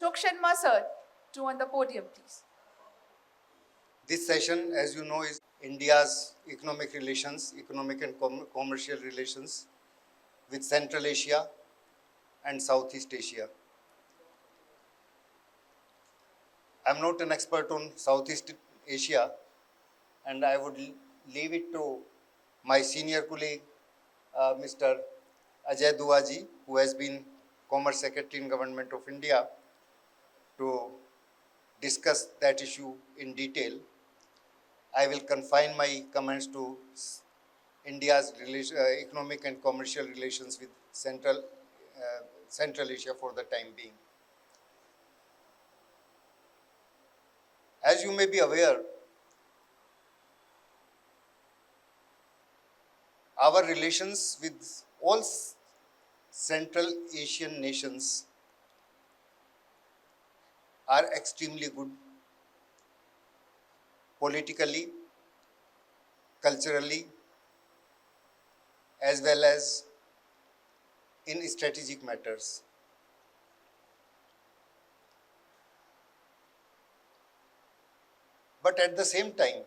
Ashok Sharma sir to on the podium, please. This session, as you know, is India's economic relations, economic and commercial relations with Central Asia and Southeast Asia. I'm not an expert on Southeast Asia, and I would leave it to my senior colleague, Mr. Ajay Duaji, who has been Commerce Secretary in Government of India, to discuss that issue in detail. I will confine my comments to India's economic and commercial relations with Central Asia for the time being. As you may be aware, our relations with all Central Asian nations are extremely good politically, culturally, as well as in strategic matters. But at the same time,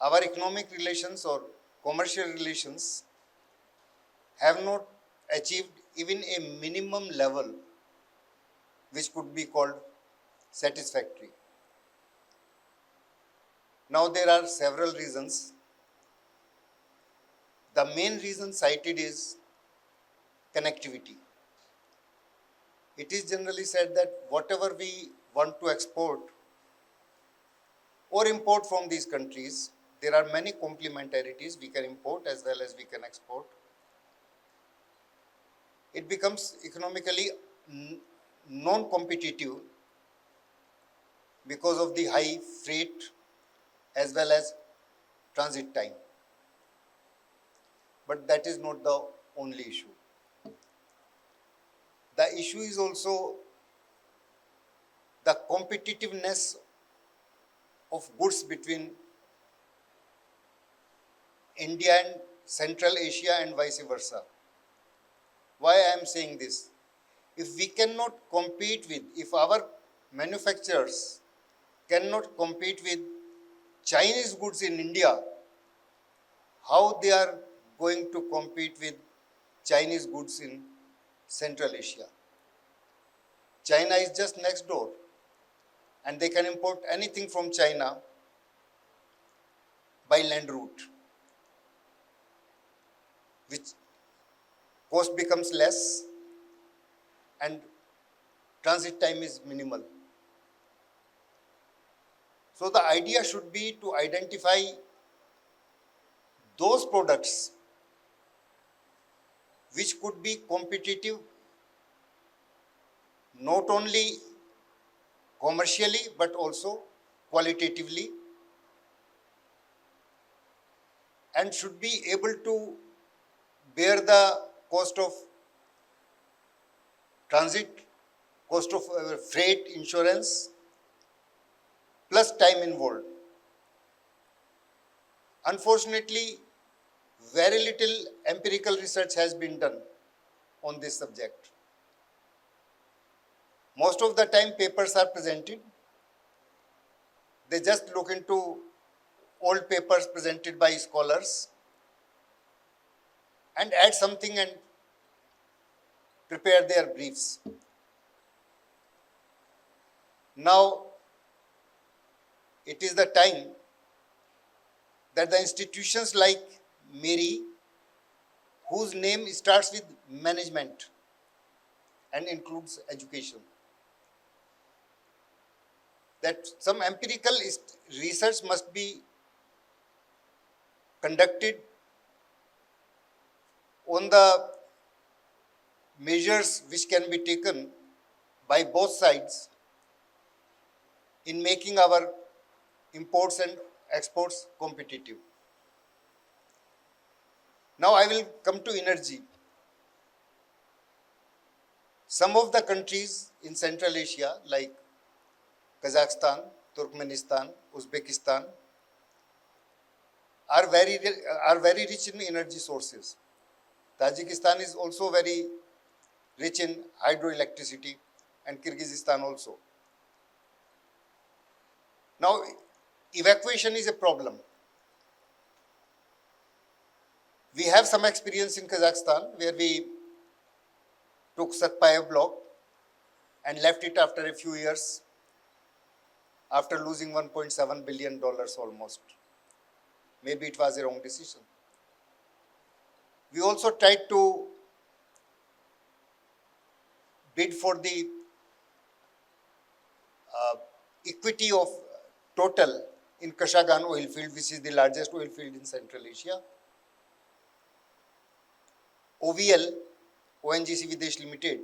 our economic relations or commercial relations have not achieved even a minimum level which could be called satisfactory. Now, there are several reasons. The main reason cited is connectivity. It is generally said that whatever we want to export or import from these countries, there are many complementarities we can import as well as we can export. It becomes economically non-competitive because of the high freight as well as transit time. But that is not the only issue. The issue is also the competitiveness of goods between India and Central Asia and vice versa. Why I am saying this? If we cannot compete with, if our manufacturers cannot compete with Chinese goods in India, how they are going to compete with Chinese goods in Central Asia? China is just next door, and they can import anything from China by land route, which cost becomes less and transit time is minimal. So the idea should be to identify those products which could be competitive not only commercially but also qualitatively, and should be able to bear the cost of transit, cost of freight, insurance, plus time involved. Unfortunately, very little empirical research has been done on this subject. Most of the time papers are presented. They just look into old papers presented by scholars and add something and prepare their briefs. Now, it is the time that the institutions like MERI, whose name starts with management and includes education, that some empirical research must be conducted on the measures which can be taken by both sides in making our imports and exports competitive. Now I will come to energy. Some of the countries in Central Asia like Kazakhstan, Turkmenistan, Uzbekistan are very rich in energy sources. Tajikistan is also very rich in hydroelectricity. and Kyrgyzstan also. Now, evacuation is a problem. We have some experience in Kazakhstan where we took Satpayev block and left it after a few years, after losing $1.7 billion almost. Maybe it was a wrong decision. We also tried to bid for the equity of Total in Kashagan oil field, which is the largest oil field in Central Asia. OVL, ONGC Videsh Limited,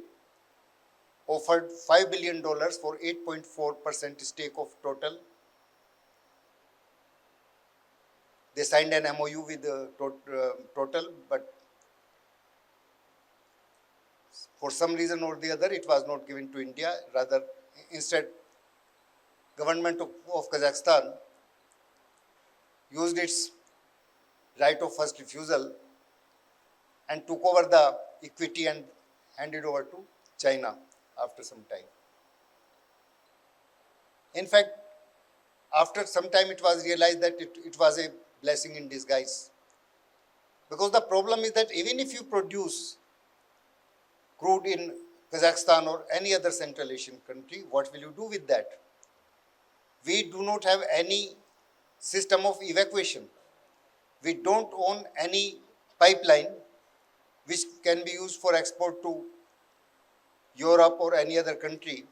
offered $5 billion for 8.4% stake of Total. They signed an MOU with Total, but for some reason or the other, it was not given to India. Rather, instead, government of Kazakhstan used its right of first refusal and took over the equity and handed over to China after some time. In fact, after some time it was realized that it was a blessing in disguise. Because the problem is that even if you produce crude in Kazakhstan or any other Central Asian country, what will you do with that? We do not have any system of evacuation. We don't own any pipeline which can be used for export to Europe or any other country.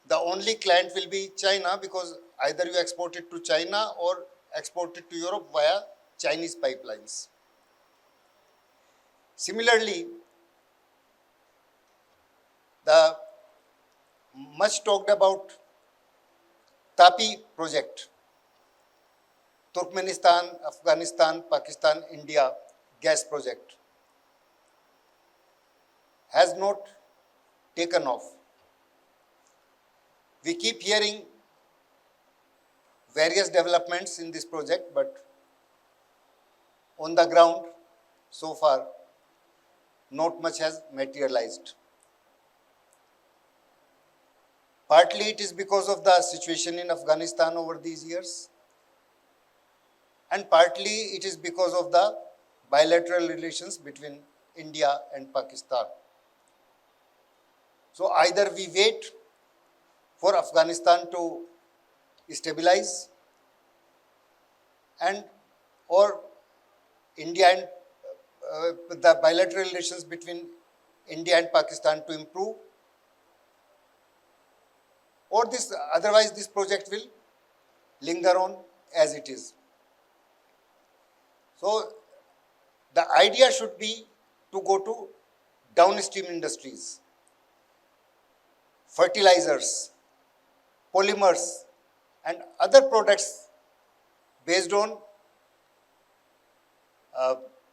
The only client will be China, because either you export it to China or export it to Europe via Chinese pipelines. Similarly, the much talked about TAPI project, Turkmenistan, Afghanistan, Pakistan, India gas project, has not taken off. We keep hearing various developments in this project, but on the ground, so far, not much has materialized. Partly it is because of the situation in Afghanistan over these years, and partly it is because of the bilateral relations between India and Pakistan. So either we wait for Afghanistan to stabilize and or India and the bilateral relations between India and Pakistan to improve, or otherwise this project will linger on as it is. So the idea should be to go to downstream industries, fertilizers, polymers, and other products based on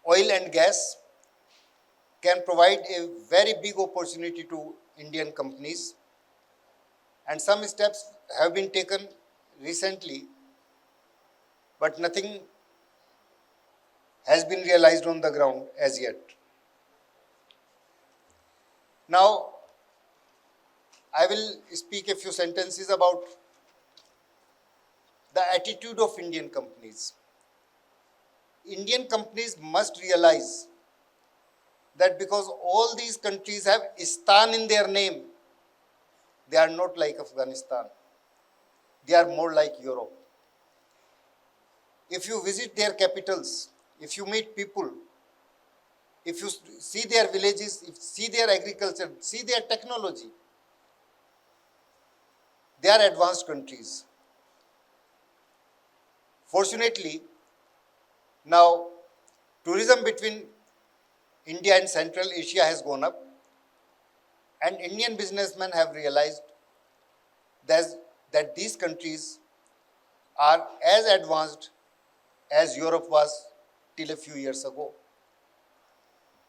oil and gas can provide a very big opportunity to Indian companies. And some steps have been taken recently, but nothing has been realized on the ground as yet. Now, I will speak a few sentences about the attitude of Indian companies. Indian companies must realize that because all these countries have Istan in their name, they are not like Afghanistan. They are more like Europe. If you visit their capitals, if you meet people, if you see their villages, if you see their agriculture, see their technology, they are advanced countries. Fortunately, now tourism between India and Central Asia has gone up, and Indian businessmen have realized that these countries are as advanced as Europe was till a few years ago.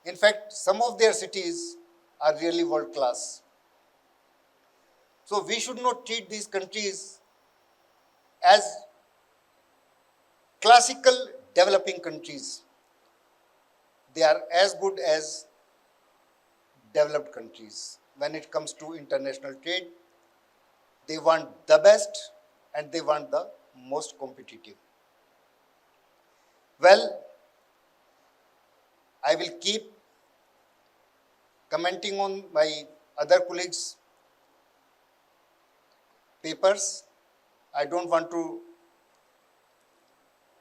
In fact, some of their cities are really world class. So we should not treat these countries as classical developing countries. They are as good as developed countries. when it comes to international trade. They want the best and they want the most competitive. Well, I will keep commenting on my other colleagues' papers. I don't want to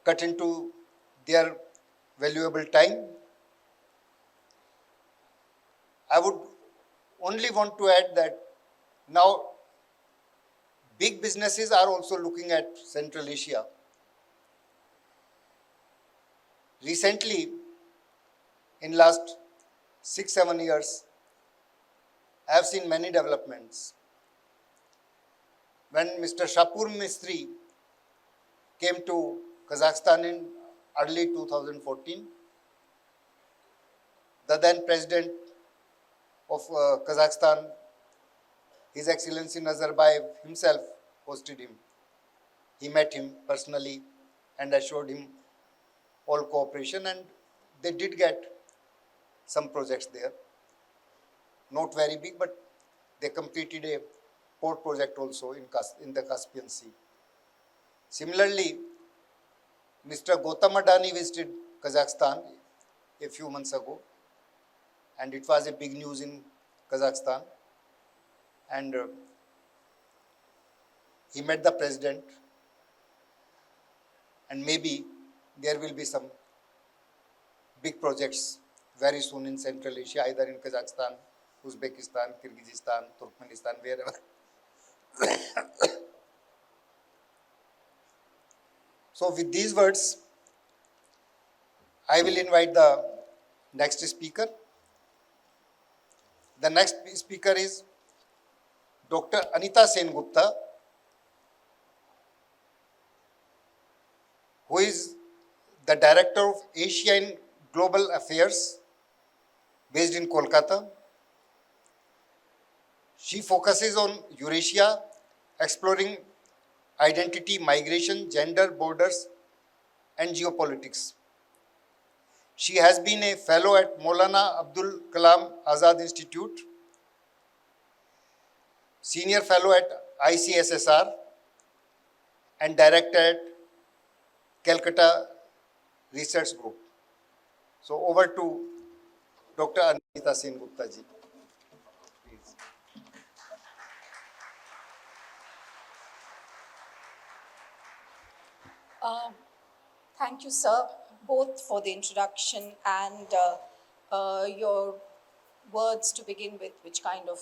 cut into their valuable time. I would only want to add that now big businesses are also looking at Central Asia. Recently, in last 6-7 years, I have seen many developments. When Mr. Shapur Mistry came to Kazakhstan in early 2014, the then president of Kazakhstan, His Excellency Nazarbayev himself hosted him. He met him personally and assured him all cooperation, and they did get some projects there. Not very big, but they completed a port project also in the Caspian Sea. Similarly, Mr. Gautam Adani visited Kazakhstan a few months ago, and it was a big news in Kazakhstan. And he met the president, and maybe there will be some big projects very soon in Central Asia, either in Kazakhstan, Uzbekistan, Kyrgyzstan, Turkmenistan, wherever. So with these words, I will invite the next speaker. The next speaker is Dr. Anita Sengupta, who is the Director of Asia and Global Affairs based in Kolkata. She focuses on Eurasia, exploring identity, migration, gender, borders, and geopolitics. She has been a fellow at Maulana Abdul Kalam Azad Institute, senior fellow at ICSSR, and director at Calcutta Research Group. So over to Dr. Anita Sengupta ji. Please. Thank you, sir, both for the introduction and your words to begin with, which kind of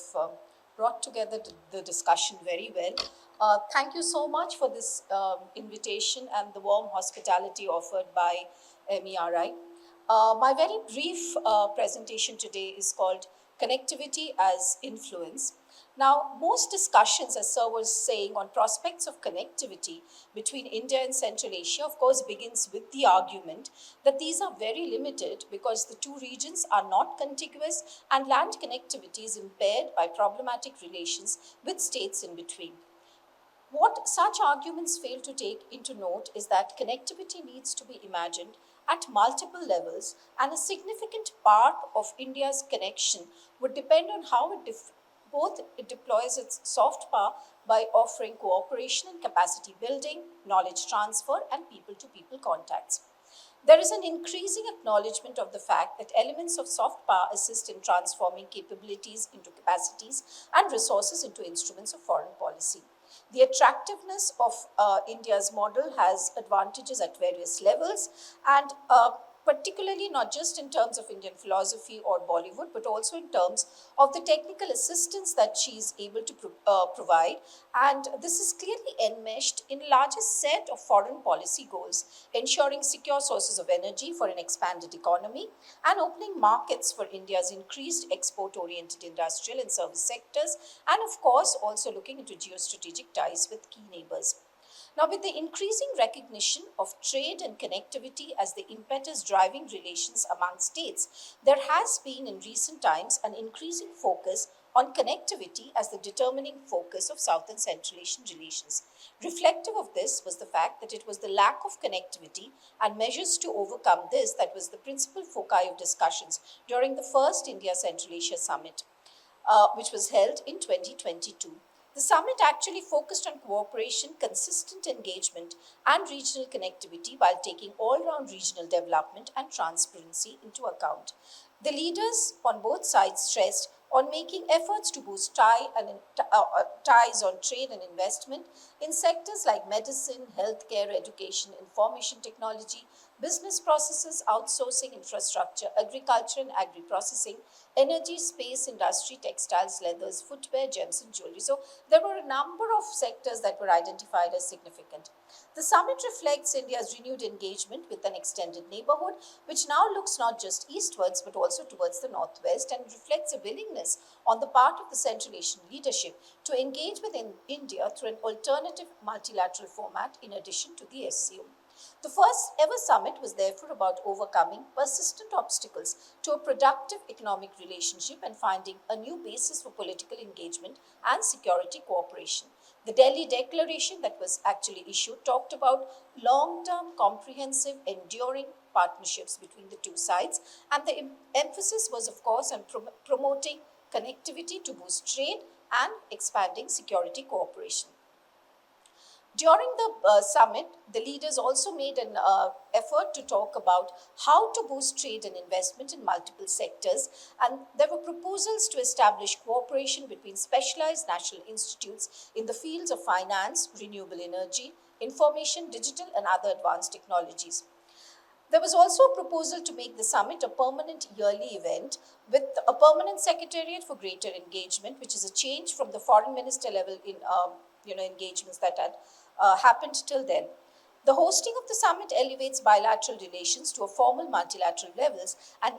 brought together the discussion very well. Thank you so much for this invitation and the warm hospitality offered by MERI. My very brief presentation today is called Connectivity as Influence. Now, most discussions, as Sir was saying, on prospects of connectivity between India and Central Asia, of course, begins with the argument that these are very limited because the two regions are not contiguous and land connectivity is impaired by problematic relations with states in between. What such arguments fail to take into note is that connectivity needs to be imagined at multiple levels, and a significant part of India's connection would depend on how it deploys its soft power by offering cooperation and capacity building, knowledge transfer, and people-to-people contacts. There is an increasing acknowledgement of the fact that elements of soft power assist in transforming capabilities into capacities and resources into instruments of foreign policy. The attractiveness of India's model has advantages at various levels, and particularly not just in terms of Indian philosophy or Bollywood, but also in terms of the technical assistance that she is able to provide. And this is clearly enmeshed in a larger set of foreign policy goals, ensuring secure sources of energy for an expanded economy and opening markets for India's increased export-oriented industrial and service sectors, and of course also looking into geostrategic ties with key neighbors. Now, with the increasing recognition of trade and connectivity as the impetus driving relations among states, there has been in recent times an increasing focus on connectivity as the determining focus of South and Central Asian relations. Reflective of this was the fact that it was the lack of connectivity and measures to overcome this that was the principal foci of discussions during the first India-Central Asia Summit. which was held in 2022. The summit actually focused on cooperation, consistent engagement, and regional connectivity while taking all round regional development and transparency into account. The leaders on both sides stressed on making efforts to boost ties on trade and investment in sectors like medicine, healthcare, education, information technology, business processes, outsourcing, infrastructure, agriculture and agri-processing, energy, space, industry, textiles, leathers, footwear, gems and jewelry. So there were a number of sectors that were identified as significant. The summit reflects India's renewed engagement with an extended neighborhood, which now looks not just eastwards but also towards the northwest, and reflects a willingness on the part of the Central Asian leadership to engage with India through an alternative multilateral format in addition to the SCO. The first ever summit was therefore about overcoming persistent obstacles to a productive economic relationship and finding a new basis for political engagement and security cooperation. The Delhi Declaration that was actually issued talked about long-term, comprehensive, enduring partnerships between the two sides, and the emphasis was, of course, on promoting connectivity to boost trade and expanding security cooperation. During the summit, the leaders also made an effort to talk about how to boost trade and investment in multiple sectors, and there were proposals to establish cooperation between specialized national institutes in the fields of finance, renewable energy, information, digital, and other advanced technologies. There was also a proposal to make the summit a permanent yearly event with a permanent secretariat for greater engagement, which is a change from the foreign minister level in engagements that had happened till then. The hosting of the summit elevates bilateral relations to a formal multilateral levels and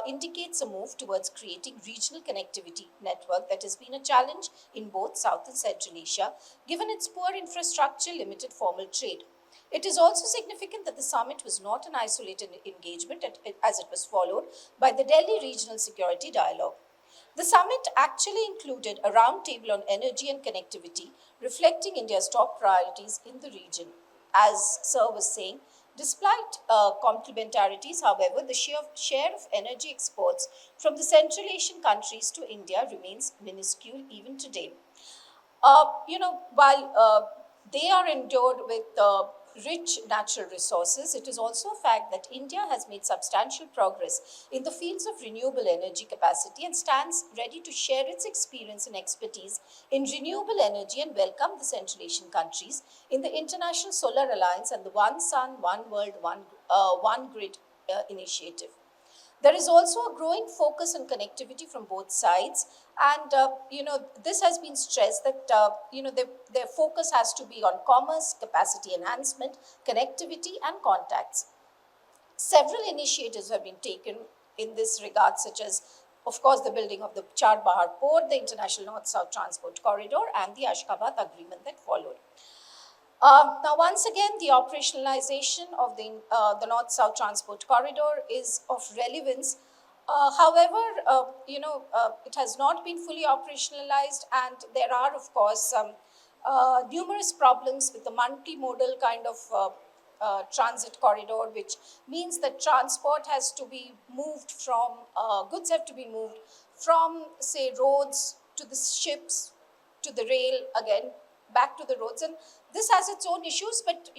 indicates a move towards creating regional connectivity network that has been a challenge in both South and Central Asia, given its poor infrastructure, limited formal trade. It is also significant that the summit was not an isolated engagement as it was followed by the Delhi Regional Security Dialogue. The summit actually included a roundtable on energy and connectivity, reflecting India's top priorities in the region. As Sir was saying, despite complementarities, however, the share of energy exports from the Central Asian countries to India remains minuscule even today. While they are endowed with rich natural resources, it is also a fact that India has made substantial progress in the fields of renewable energy capacity and stands ready to share its experience and expertise in renewable energy and welcome the Central Asian countries in the International Solar Alliance and the One Sun, One World, One Grid initiative. There is also a growing focus on connectivity from both sides, and this has been stressed that their focus has to be on commerce, capacity enhancement, connectivity, and contacts. Several initiatives have been taken in this regard, such as, of course, the building of the Charbahar Port, the International North-South Transport Corridor, and the Ashgabat Agreement that followed. Now, once again, the operationalization of the North-South Transport Corridor is of relevance. However, it has not been fully operationalized, and there are, of course, some numerous problems with the multimodal kind of transit corridor, which means that transport has to be moved from, goods have to be moved from, say, roads to the ships, to the rail, again, back to the roads, and this has its own issues, but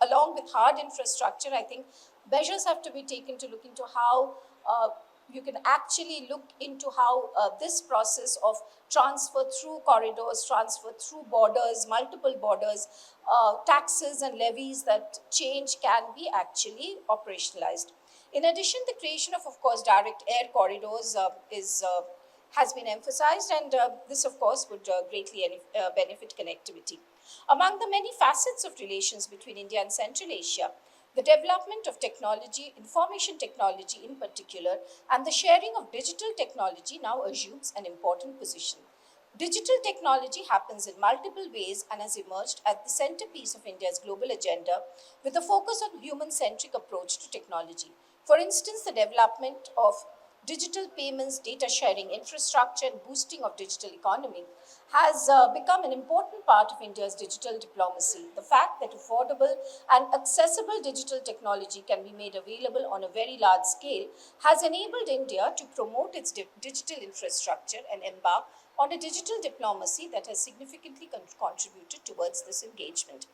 along with hard infrastructure, I think measures have to be taken to look into how you can actually look into how this process of transfer through corridors, transfer through borders, multiple borders, taxes and levies that change can be actually operationalized. In addition, the creation of course, direct air corridors has been emphasized, and this, of course, would greatly benefit connectivity. Among the many facets of relations between India and Central Asia, the development of technology, information technology in particular, and the sharing of digital technology now assumes an important position. Digital technology happens in multiple ways and has emerged as the centerpiece of India's global agenda with a focus on human-centric approach to technology. For instance, the development of digital payments, data sharing infrastructure, and boosting of digital economy has become an important part of India's digital diplomacy. The fact that affordable and accessible digital technology can be made available on a very large scale has enabled India to promote its digital infrastructure and embark on a digital diplomacy that has significantly contributed towards this engagement.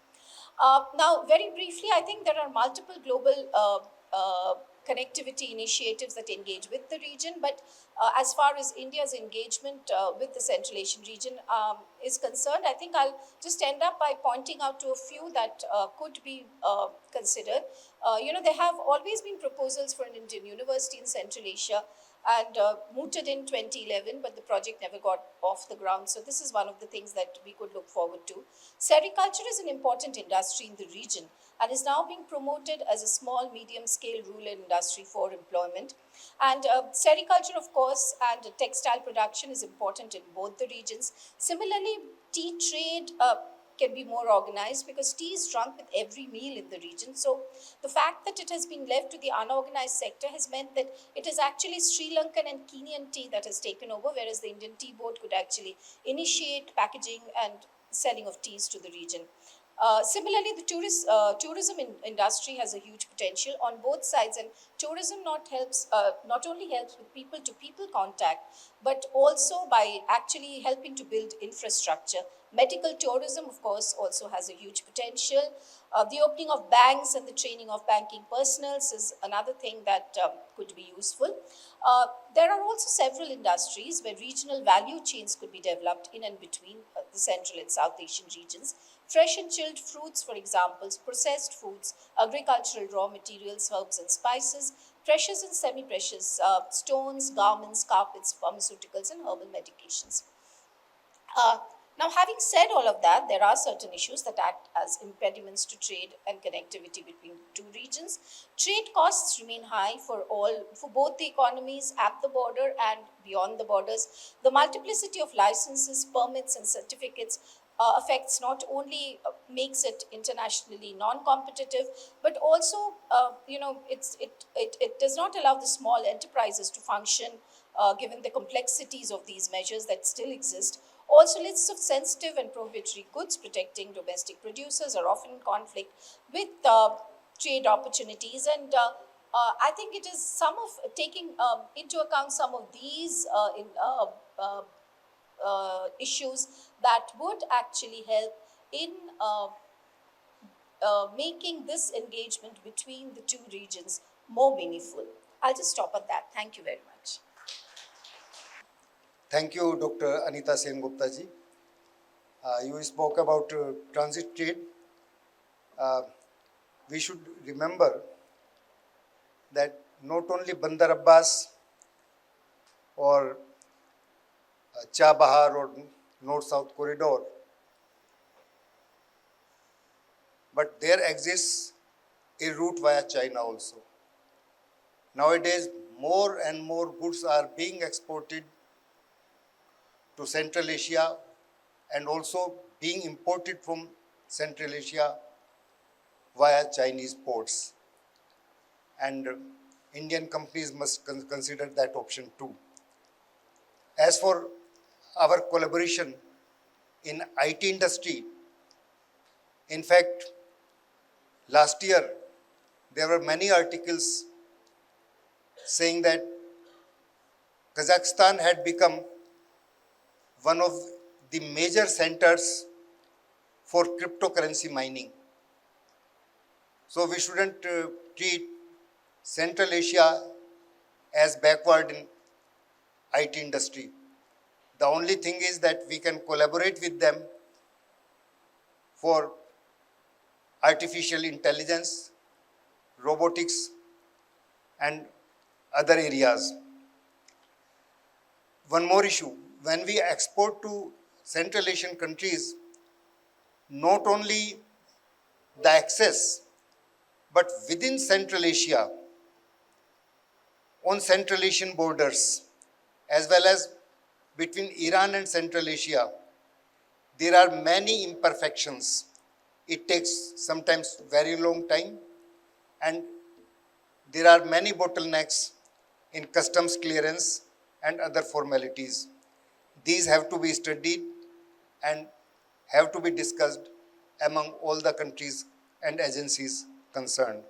Now, very briefly, I think there are multiple global connectivity initiatives that engage with the region, but as far as India's engagement with the Central Asian region is concerned, I think I'll just end up by pointing out to a few that could be considered. There have always been proposals for an Indian university in Central Asia, and mooted in 2011, but the project never got off the ground. So this is one of the things that we could look forward to. Sericulture is an important industry in the region and is now being promoted as a small, medium-scale rural industry for employment. And sericulture, of course, and textile production is important in both the regions. Similarly, tea trade can be more organized because tea is drunk with every meal in the region. So the fact that it has been left to the unorganized sector has meant that it is actually Sri Lankan and Kenyan tea that has taken over, whereas the Indian Tea Board could actually initiate packaging and selling of teas to the region. Similarly, the tourism industry has a huge potential on both sides, and tourism not only helps with people-to-people contact, but also by actually helping to build infrastructure. Medical tourism, of course, also has a huge potential. The opening of banks and the training of banking personnels is another thing that could be useful. There are also several industries where regional value chains could be developed in and between the Central and South Asian regions. Fresh and chilled fruits, for example, processed foods, agricultural raw materials, herbs and spices, precious and semi-precious stones, garments, carpets, pharmaceuticals, and herbal medications. Now, having said all of that, there are certain issues that act as impediments to trade and connectivity between two regions. Trade costs remain high for both the economies at the border and beyond the borders. The multiplicity of licenses, permits, and certificates affects not only makes it internationally non-competitive, but also it does not allow the small enterprises to function given the complexities of these measures that still exist. Also, lists of sensitive and prohibitory goods protecting domestic producers are often in conflict with trade opportunities, and I think it is some of taking into account some of these issues that would actually help in making this engagement between the two regions more meaningful. I'll just stop at that. Thank you very much. Thank you, Dr. Anita Sen Gupta ji. You spoke about transit trade. We should remember that not only Bandar Abbas or Chabahar or North-South corridor, but there exists a route via China also. Nowadays, more and more goods are being exported to Central Asia and also being imported from Central Asia via Chinese ports. And Indian companies must consider that option too. As for our collaboration in IT industry, in fact, last year there were many articles saying that Kazakhstan had become one of the major centers for cryptocurrency mining. So we shouldn't treat Central Asia as backward in IT industry. The only thing is that we can collaborate with them for artificial intelligence, robotics, and other areas. One more issue. When we export to Central Asian countries, not only the access, but within Central Asia, on Central Asian borders, as well as between Iran and Central Asia, there are many imperfections. It takes sometimes very long time, and there are many bottlenecks in customs clearance and other formalities. These have to be studied and have to be discussed among all the countries and agencies concerned.